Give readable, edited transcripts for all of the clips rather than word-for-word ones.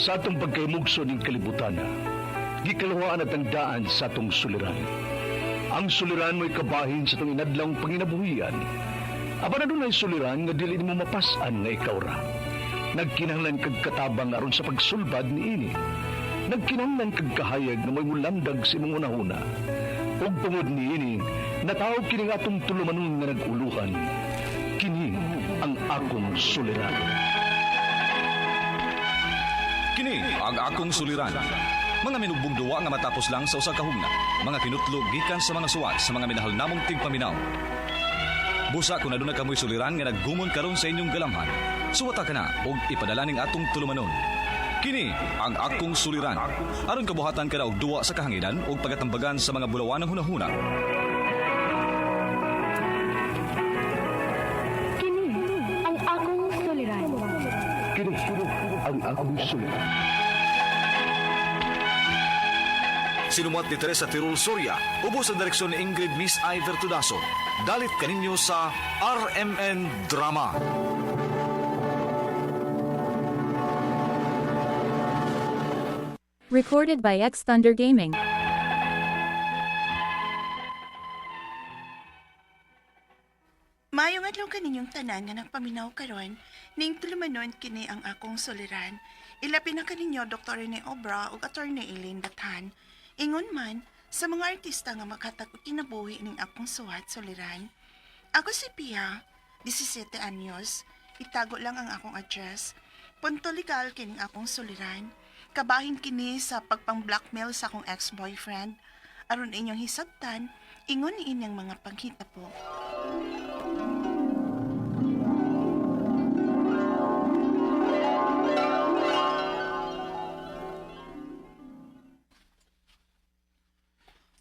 Sa atong pagkaymugso ng kalibutan, gikalawaan at ang daan sa atong suliran. Ang suliran mo'y kabahin sa itong inadlang panginabuhian. Aba na doon ay suliran nga dili mo mapasan nga ikaw ra. Nagkinahanglan kag katabang aron sa pagsulbad ni ini. Nagkinahanglan kag kahayag na may mulamdag sa imong unahuna. Ug tungod ni ini, natawag kini nga atong tulumanon nga naguluhan. Kini ang akong suliran. Kini ang akong suliran. Mga minugbong duwa nga matapos lang sa usa ka hugna. Mga kinutlog gikan sa mga suwat sa mga minahal namong tigpaminaw. Busa kung aduna kamoy suliran nga naggumon karon sa inyong galamhan. Suwata ka na og ipadala ning atong tulumanon. Kini ang akong suliran. Aron kabuhatan ka na og duwa sa kahanginan og pagatambagan sa mga bulawan ng hunahuna. Kini ang akong suliran. Kini ang akong suliran. Sinumat ni Teresa Tirul Soria, ubos sa direksyon ni Ingrid Miss Iver Tudaso. Dalit kaninyo sa RMN Drama. Recorded by X Thunder Gaming. Mayong adlaw kaninyong tanan nga nagpaminaw karon, ning tulumanon kini ang akong suliran. Ilapi na kaninyo Dr. Rene Obra ug Attorney Eileen Batan. Ingon man sa mga artista nga maghatag og kinabuhi ning akong suwat suliran. Ako si Pia, 17 anyos. Itago lang ang akong address. Punto legal kining akong suliran. Kabahin kini sa pagpang-blackmail sa akong ex-boyfriend. Aron inyong hisabtan, ingon ni inyang mga panghita po.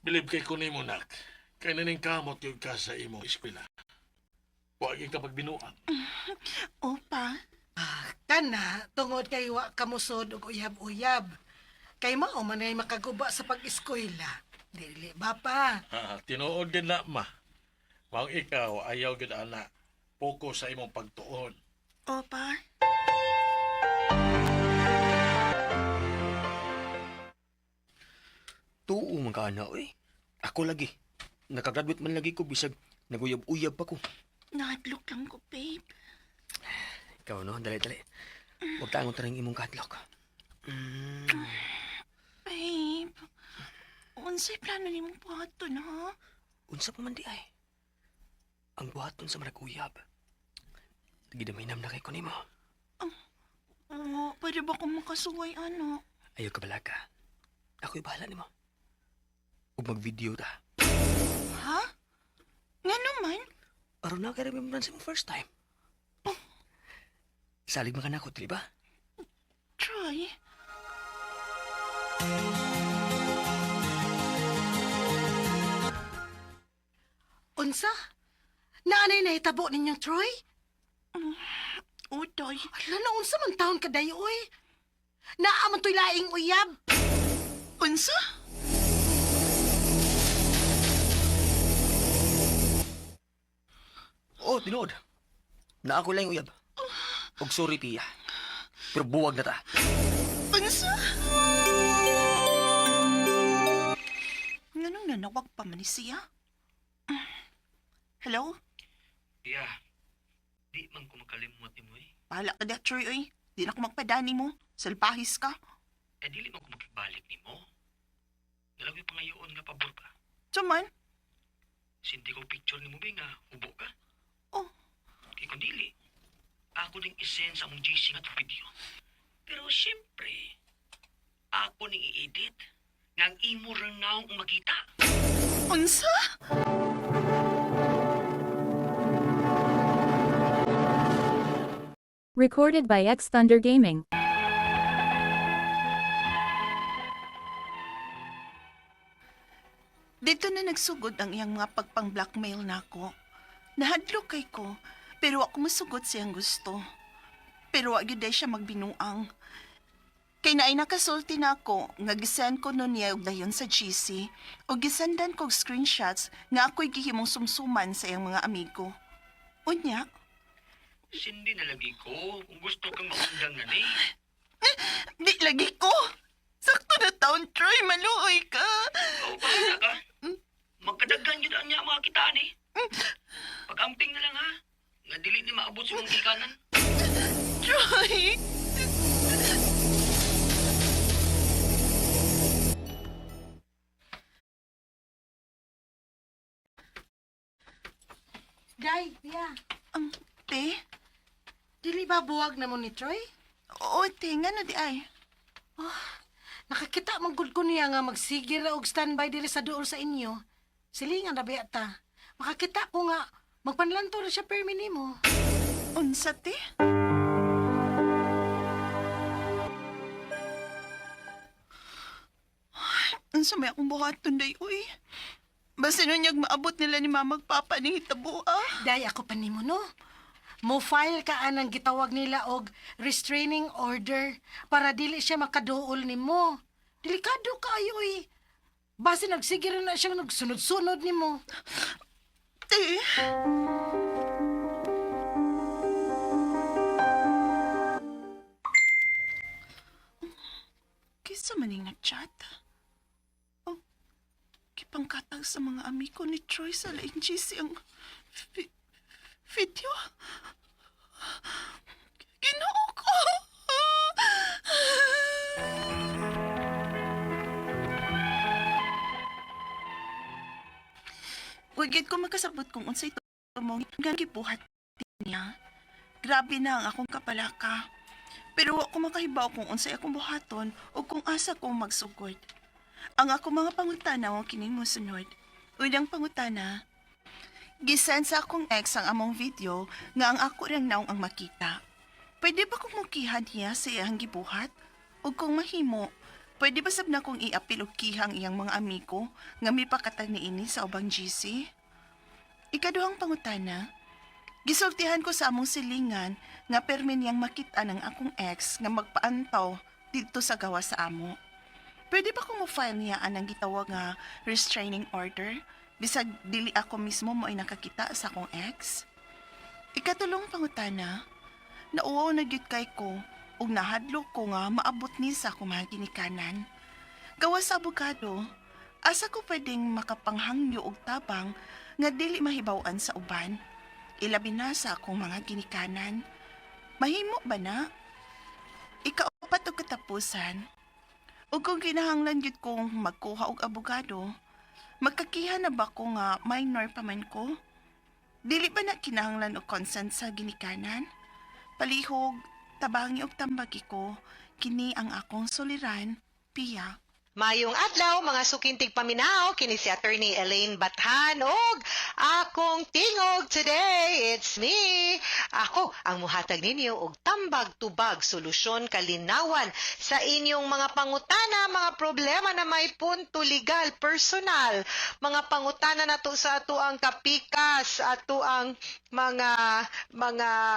Bilib kay ko nimo nak. Kay naning kamot yung ka sa imong eskwela. Huwag yung kapag binuang. Opa, Kana, tungod kay wa kamusod og uyab-uyab. Kay mao man ay makaguba sa pag-eskwela. Dili ba pa? Tinuod din na ma. Mao ikaw ayaw gid ana. Focus sa imong pagtuon. opa. Tuo man ka ana, oy. Ako lagi. Nakagraduate man lagi ko bisag naguyab-uyab pa ko. Nahadlok lang ko, babe. Ikaw no, dali-dali. Huwag tangon taring imong kadlok. Babe, unsay plano ni mong buhaton, ha? Unsa pa man di ay. Ang buhaton sa maraguyab. Gidaminam na kay ko nimo. Oo, pwede ba kung makasuway, ano? Ayaw ka balaga. Ako'y bahala nimo. Ug mag-video ta. Ha? Nga naman? Aron na kay remembrance mo first time. Salig man ka na ako, di ba? Try. Unsa? Naanay na hitabo ninyong Troy? Utoy. Ala na unsa man taon ka dayo, oy? Naaman to'y laing uyab. Unsa? Oh, tinood. Na ako lang uyab. Og sorry, Pia. Pero buwag na ta. Unsa? Nga nung nanawag pa man ni siya? Hello? Pia, di man ko makalimot ni mo eh. Bahala ka da, Troy, oy. Di na ko magpadani mo. Salpahis ka. Eh, dili man ko makibalik ni mo. Nalagay pa ngayon nga pabor ka. Tuman? Sinti ko picture ni mo ba nga hubo ka? Oh. Kaya kung dili, ako ding isend sa mong GC nga itong video. Pero siyempre, ako ning i-edit nga ang imo rin na akong makita. Unsa? Recorded by X Thunder Gaming. Dito na nagsugod ang iyang mga pagpang-blackmail nako. Nahadlok kay ko, pero ako masugod siyang gusto. Pero wag gyud siya magbinuang. Kay naay nakasulti na ako, nga gisend ko nun niya og dayon sa GC, o gisendan ko og screenshots nga ako'y gihimong sumsuman sa iyang mga amigo. Unya, Sindi na lagi ko kung gusto kang maundang na ni. Di lagi ko. Sakto na taon, Troy. Maluoy ka. O, bahala ka. Magkadaghan yun ang niya mga kitaan eh. Pag-amping na lang ha. Nga dili ni maabot sa mong ikanan. Troy. Day, yeah. Te? Dili ba buwag na mo ni Troy? Oo, te. Nga na di ay. Nakakita man gud ko niya nga magsigir og standby diri sa duol sa inyo. Silingan na ba ta? Makakita ko nga magpanlanto na siya permi nimo. Unsa, te? Unsa may akong buhaton, day, uy. Basta nun yung maabot nila ni mamagpapa ni hitabo, ah. Day ako pa nimo no. Mo file ka anang gitawag nila og restraining order para dili siya makaduol nimo. Delikado kaayo eh. Base nagsigir na siya nagsunod-sunod nimo. Te? Kisa maning nag-chat? Oh, kipangkatag sa mga amigo ni Troy sa laing GC ang video. Ginoo ko! Wagid ko magkasabot kung unsay tumong nga gibuhat niya. Grabe na ang akong kapalaka. Pero wa ko makahibaw kung unsay akong buhaton o kung asa ko magsugod. Ang ako mga pangutana o kining mosunod. Unang pangutana, gisan sa akong ex ang among video nga ang ako rang naong ang makita. Pwede ba kong mukihan niya sa iyang gibuhat? O kung mahimo, pwede ba sab na kong iapil og kihang iyang mga amigo nga mipakatag niini sa ubang GC? Ikaduhang pangutana, gisultihan ko sa among silingan nga permi niyang makita ng akong ex nga magpaantaw dito sa gawa sa amo. Pwede ba kung mo-file niya anang gitawag nga restraining order bisag dili ako mismo mo ay nakakita sa akong ex? Ikatulong pangutana, nauwaw na gyud kay ko ug nahadlok ko nga maabot ni sa akong mga ginikanan. Gawa sa abogado, asa ko pwedeng makapanghangyo og tabang nga dili mahibaw-an sa uban, ilabi na sa akong mga ginikanan. Mahimo ba na? Ikaapat og katapusan. O kung kinahanglan gyud kong magkuha og abogado, magkakiha na ba ko nga minor pa man ko? Dili ba na kinahanglan og consent sa ginikanan? Palihog, tabangi og tambagi ko, kini ang akong soliran, Pia. Mayong adlaw mga sukintig paminaw kini si Attorney Elaine Bathan og akong tingog today. It's me. Ako ang muhatag ninyo og tambag-tubag solusyon kalinawan sa inyong mga pangutana, mga problema na may punto legal, personal, mga pangutana nato sa ato ang kapikas, ato ang mga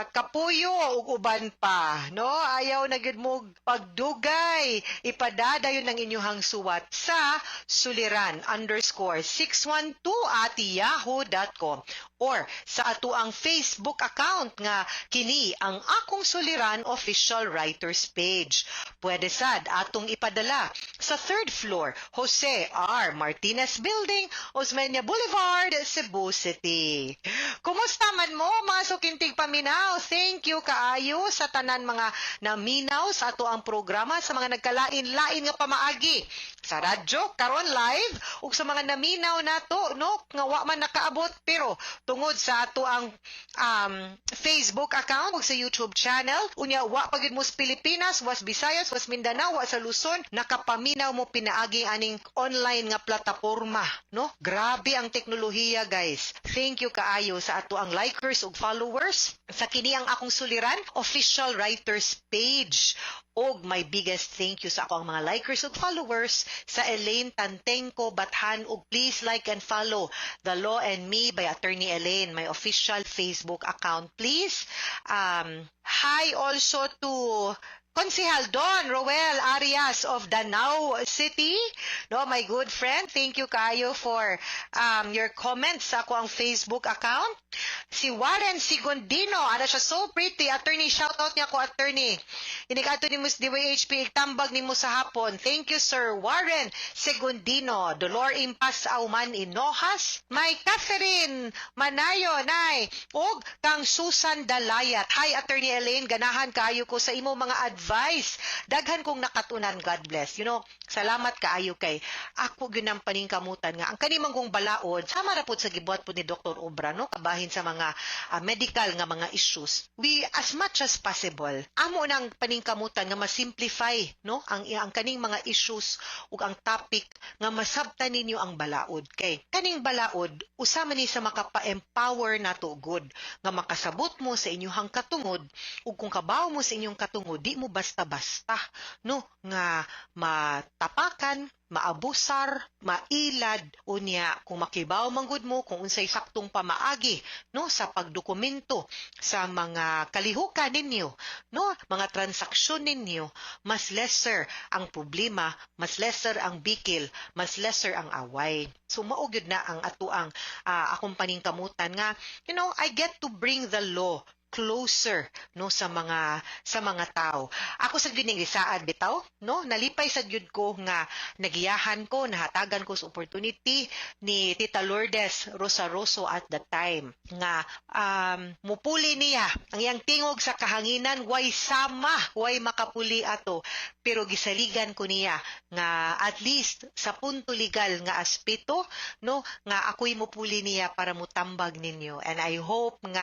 kapuyo ug uban pa, no? Ayaw na gid mo pagdugay, ipadadayon ng inyong suwat sa suliran_612@yahoo.com or sa ato ang Facebook account nga kini ang Akong Suliran official writers page. Pwede sad atong ipadala sa 3rd floor Jose R. Martinez Building, Osmeña Boulevard, Cebu City. Kumusta man mo mga sukintig paminaw? Thank you kaayo sa tanan mga naminaw sa ato ang programa, sa mga nagkalain-lain nga pamaagi sa radyo karon live ug sa mga naminaw nato no nga wa man nakaabot pero tungod sa ato ang Facebook account ug sa YouTube channel unya wa pagid mo sa Pilipinas, was Visayas, was Mindanao, wa sa Luzon, nakapaminaw mo pinaagi aning online nga plataporma, no? Grabe ang teknolohiya, guys. Thank you kaayo sa ato ang likers ug followers sa kini ang Akong Suliran official writers page. Og my biggest thank you sa ako ang mga likers ug followers sa Elaine Tantengco Bathan, ug please like and follow The Law and Me by Attorney Elaine, my official Facebook account, please. Hi also to Konsehal Don Roel Arias of Danau City. No, my good friend, thank you kayo for your comments sa ako ang Facebook account. Si Warren Sigondino, ano siya, so pretty. Attorney, shoutout niya ko, attorney. Inikato ni mo sa DYHP, igtambag ni mo sa hapon. Thank you, Sir Warren Sigondino. Dolor Impas Auman Inohas. May Catherine Manayo, nay. Og kang Susan Dalayat. Hi, Attorney Elaine. Ganahan kayo ko sa imo mga advice. Daghan kong nakatunan, God bless. You know, salamat kaayo kay ako gyud ang paningkamutan nga ang kanimang kong balaod sama ra pud sa gibuhat pud ni Dr. Obra, no, kabahin sa mga medical nga mga issues. We as much as possible amo nang paningkamutan nga ma-simplify, no, ang kaning mga issues ug ang topic nga masabtan ninyo ang balaod kay kaning balaod usama ni sa makapa-empower nato good nga makasabot mo sa inyong katungod ug kung kabaw mo sa inyong katungod di mo basta-basta, no, nga matapakan, maabusar, mailad, unya kung makibaw manggod mo kung unsay saktong pamaagi, no, sa pagdokumento sa mga kalihukan ninyo, no, mga transaksyon ninyo, mas lesser ang problema, mas lesser ang bikil, mas lesser ang away. So mao gyud na ang atuang akong paningkamutan nga, you know, I get to bring the law closer, no, sa mga tao. Ako sa gyud ning lisaad bitaw, no, nalipay sa gyud ko nga nagiyahan ko, nahatagan ko sa opportunity ni Tita Lourdes Rosaroso at the time nga mupuli niya ang iyang tingog sa kahanginan, way sama, way makapuli ato, pero gisaligan ko niya nga at least sa punto legal nga aspeto, no, nga ako'y mupuli niya para mutambag ninyo, and I hope nga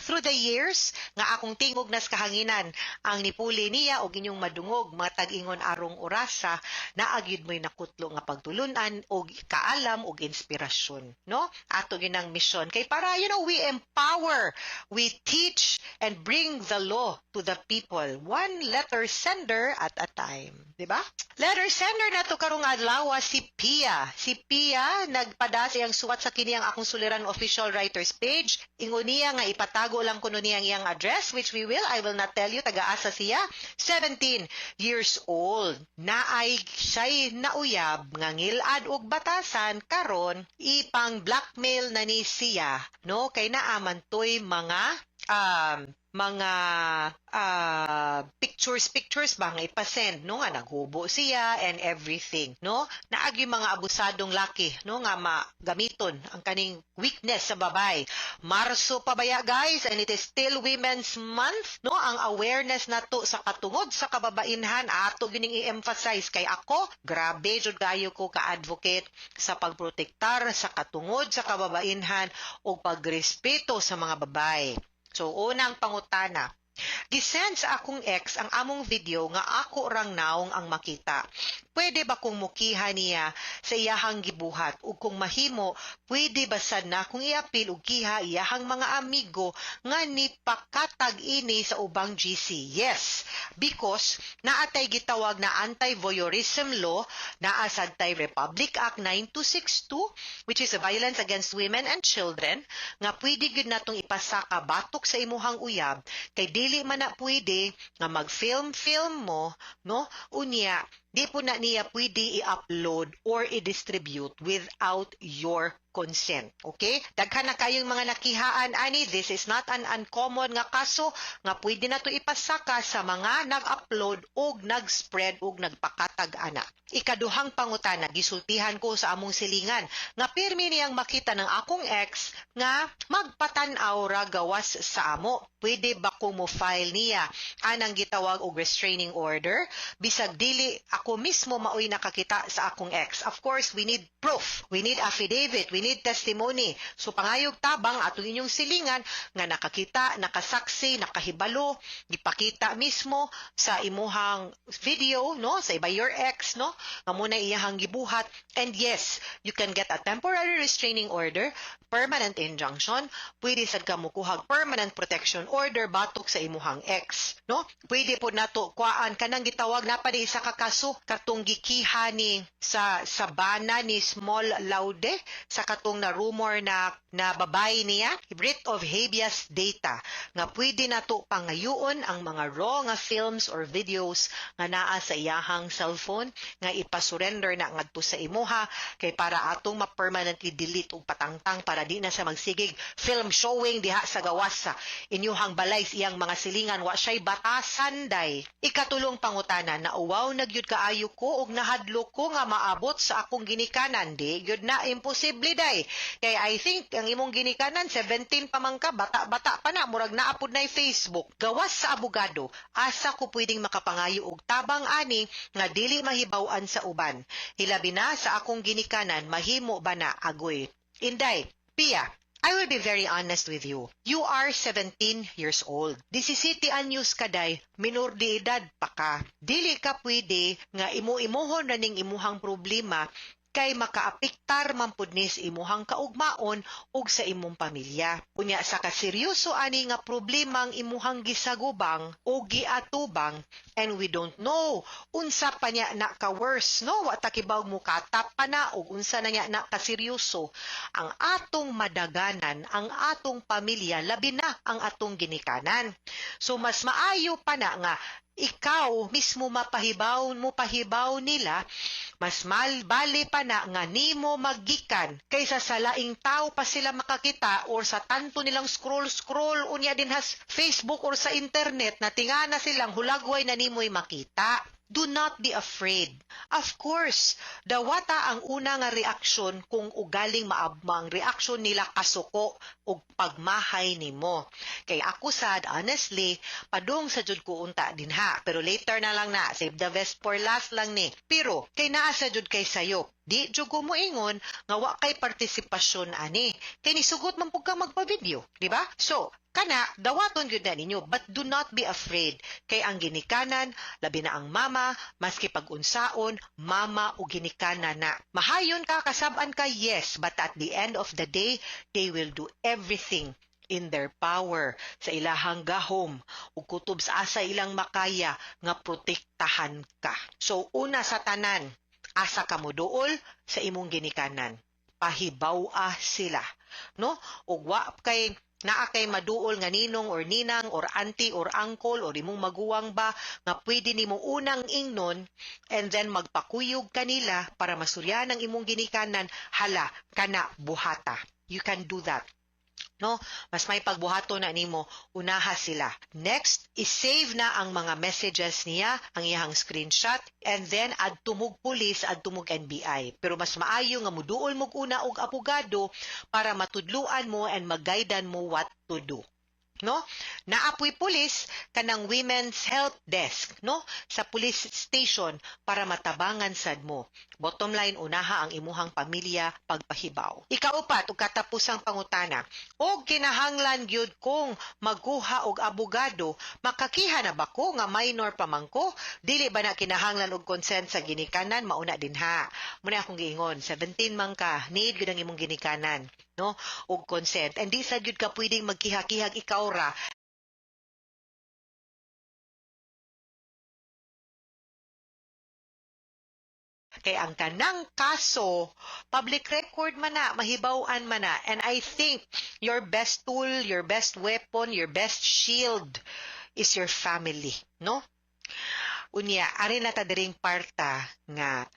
through the years nga akong tingog nas kahanginan ang nipuli niya og inyong madungog mga tag-ingon arong orasa naagyud mo'y nakutlo nga pagtulunan og kaalam og inspirasyon, no, ato gyud ang mission kay para, you know, we empower, we teach and bring the law to the people, one letter sender at a time, di ba? Letter sender nato karong adlaw si Pia nagpada sa iyang suwat sa kini ang akong suliran official writers page. Ingon niya nga ipatago lang kuno niya ang iyang address, which I will not tell you, taga-asa siya, 17 years old. Naay siya'y nauyab nga ngilad og batasan karon ipang blackmail na ni siya, no, kay naaman toy mga pictures ba nga ipasend, no, nga naghubo siya and everything, no, naagi mga abusadong laki, no, nga magamiton ang kaning weakness sa babay. Marso pa baya, guys, and it is still Women's Month, no, ang awareness nato sa katungod sa kababainhan ato gining i-emphasize kay ako grabe jud kayo ko ka-advocate sa pagprotektar sa katungod sa kababainhan o pagrespeto sa mga babay. So, unang pangutana, gisend sa akong ex ang among video nga ako rang naong ang makita. Pwede ba kung mukiha niya sa iyahang gibuhat ug kung mahimo, pwede ba sad na kung iapil ug kiha iyahang mga amigo nga nipakatag ini sa ubang GC? Yes, because naatay gitawag na anti-voyeurism law, naa sa Republic Act 9262, which is a violence against women and children, nga pwede gyud natong ipasaka batok sa imuhang uyab kay dili man na pwede nga mag-film mo, no, unya di po na niya pwede i-upload or i-distribute without your consent. Okay? Daghan na kayong mga nakihaan ani, this is not an uncommon nga kaso nga pwede na to ipasaka sa mga nag-upload og nag-spread og nagpakatag ana. Ikaduhang pangutana, gisultihan ko sa among silingan nga pirmi niyang makita ng akong ex nga magpatan-aw ra gawas sa amo. Pwede ba kung mo file niya anang gitawag og restraining order bisag dili ako mismo maoy nakakita sa akong ex? Of course, we need proof, we need affidavit, we need testimony. So pangayog tabang atong inyong silingan nga nakakita, nakasaksi, nakahibalo, gipakita mismo sa imuhang video, no, sa iba your ex, no, nga muna iyahang gibuhat. And yes, you can get a temporary restraining order, permanent injunction, pwede sad ka mukuhag permanent protection order batok sa imuhang ex, no? Pwede po nato kuan kanang gitawag na pa di isa ka kaso kaso katong gikiha ni sa Sabana ni Small Laude sa katong na rumor na babae niya, writ of habeas data nga pwede nato pangayoon ang mga raw nga films or videos nga naa sa iyahang cellphone nga ipasurrender na ngadto sa imuha kay para atong ma-permanently delete og patangtang para di na siya magsigig film showing diha sa gawas sa inyuhang balay iyang mga silingan wa sya'y batasan day. Ikatulong pangutana na uwaw nagyud kaayo ko og nahadlo ko nga maabot sa akong ginikanan di gyud na imposible day. Kay I think ang imong ginikanan 17 pa man ka, bata-bata pa na murag naapod na Facebook. Gawas sa abogado, asa ko pwedeng makapangayo og tabang ani nga dili mahibaw-an sa uban. Hilabi na sa akong ginikanan mahimo ba na agoy. Inday, Pia, I will be very honest with you. You are 17 years old. 17 anyos kaday, minor de edad pa ka. Dili ka pwede nga imo-imohon na ning imuhang problema kay makaapiktar man pud ni sa imuhang kaugmaon ug sa imong pamilya. Unya sa kaseryoso ani nga problema ang imuhang gisagubang o giatubang and we don't know unsa pa niya na ka worse no wa ta kibaw mo katap pa na ug unsa na niya na kaseryoso ang atong madaganan ang atong pamilya labi na ang atong ginikanan. So mas maayo pa na nga ikaw mismo mapahibaw nila, mas bali pa na nga nimo maggikan kaysa sa laing tao pa sila makakita or sa tanto nilang scroll unya din has Facebook or sa internet na tingana silang hulagway na nimo'y makita. Do not be afraid. Of course, dawata ang una nga reaksyon kung ugaling maabmang reaksyon nila kasuko o pagmahay nimo. Kay ako sad, honestly, padung sa jud ko unta din ha. Pero later na lang na, save the best for last lang ni. Pero, kay naa sa jud kay sayo. Di jud ko mo ingon nga wa kay partisipasyon ani. Kay nisugot man pug ka magpa-video, di ba? So, kana dawaton gyud na ninyo, but do not be afraid kay ang ginikanan labi na ang mama maski pag-unsaon mama o ginikanan na mahayon ka kasab-an ka, yes, but at the end of the day they will do everything in their power sa ilahang gahom ug kutob sa asa ilang makaya nga protektahan ka. So una sa tanan, asa ka mo duol sa imong ginikanan, pahibaw-a sila, no? Ug wa kay naa kay maduol nga ninong or ninang or auntie or uncle or imong maguwang ba nga pwede nimo unang ingnon and then magpakuyog kanila para masuryan ang imong ginikanan, hala kana buhata. You can do that. No, mas may pagbuhato na nimo, unaha sila. Next, i-save na ang mga messages niya, ang iyang screenshot, and then add tumog police, add tumog NBI. Pero mas maayo nga muduol mo una og abogado para matudluan mo and mag-guidean mo what to do. No? Naapoy pulis kanang women's help desk, no? Sa police station para matabangan sad mo. Bottom line, unaha ang imuhang pamilya pagpahibaw. Ikaupat, ug katapusang pangutana, og kinahanglan gyud kong magkuha og abogado, makakiha na ba ko nga minor pa man ko? Dili ba na kinahanglan og consent sa ginikanan? Mauna din ha. Muna akong giingon, 17 man ka, need gyud ang imong ginikanan, no? Og consent. And di sad gyud ka pwedeng magkihak-kihag ikaw ra kay ang kanang kaso, public record man na, mahibaw-an man na. And I think your best tool, your best weapon, your best shield is your family, no? Unya, ari na ta diring parta nga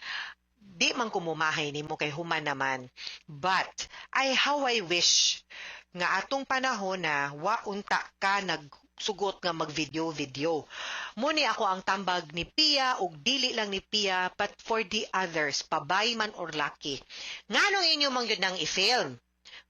di man kumumahay nimo kay human naman. But how I wish nga atong panahon na wa unta ka nagsugot nga mag-video. Muni ako ang tambag ni Pia ug dili lang ni Pia but for the others, pabay man or laki. Nganong inyo man gyud nang i-film?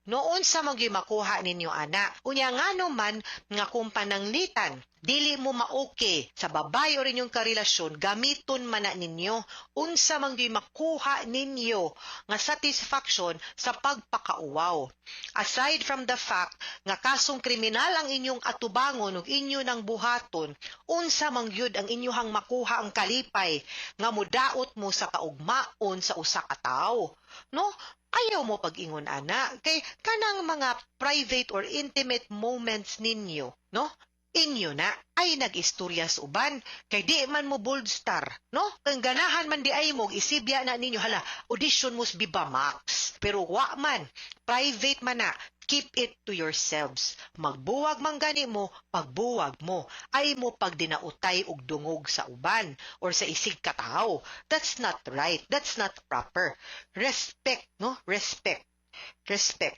Noon sa mga makuha ninyo ana. Unya ngano man nga kung pananglitan, dili mo ma-okay sa babae o rinyong karelasyon, gamiton man na ninyo unsa man gyud makuha ninyo nga satisfaction sa pagpakauwaw. Aside from the fact nga kasong kriminal ang inyong atubangon ug inyo nang buhaton, unsa man gyud ang inyohang makuha ang kalipay nga mudaot mo sa kaugmaon sa usa ka tawo, no? Ayaw mo pag-ingon ana kay kanang mga private or intimate moments ninyo, no? inyo na ay nag-istorya sa uban kay di man mo bold star, no? Kang ganahan man di ay mo isibya na ninyo hala audition mo sa Viva Max, pero wa man private man na, keep it to yourselves. Magbuwag man gani mo, pagbuwag mo ay mo pagdinautay og dungog sa uban or sa isig katao. That's not right, that's not proper. Respect, no? Respect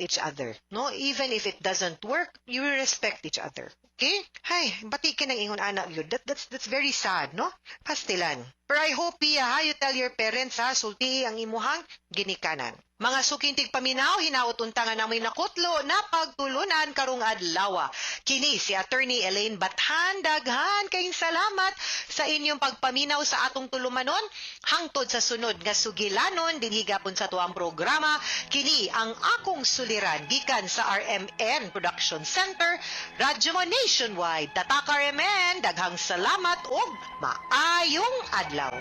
each other, no? Even if it doesn't work, you will respect each other. Okay? Hay, batikin ang ingon anak yun. That's very sad, no? Pastilan. But I hope, Pia, ha, you tell your parents, ha, sulti ang imuhang ginikanan. Mga sukintig paminaw, hinaot untangan namin nakutlo na pagtulunan karong adlaw. Kini si Attorney Elaine Bathan, daghan kayong salamat sa inyong pagpaminaw sa atong tulumanon. Hangtod sa sunod nga sugilanon, dinhigapon sa tuang programa, kini ang akong suliran gikan sa RMN Production Center, Radyo mo Nationwide. Tatak RMN, daghang salamat ug maayong adlaw.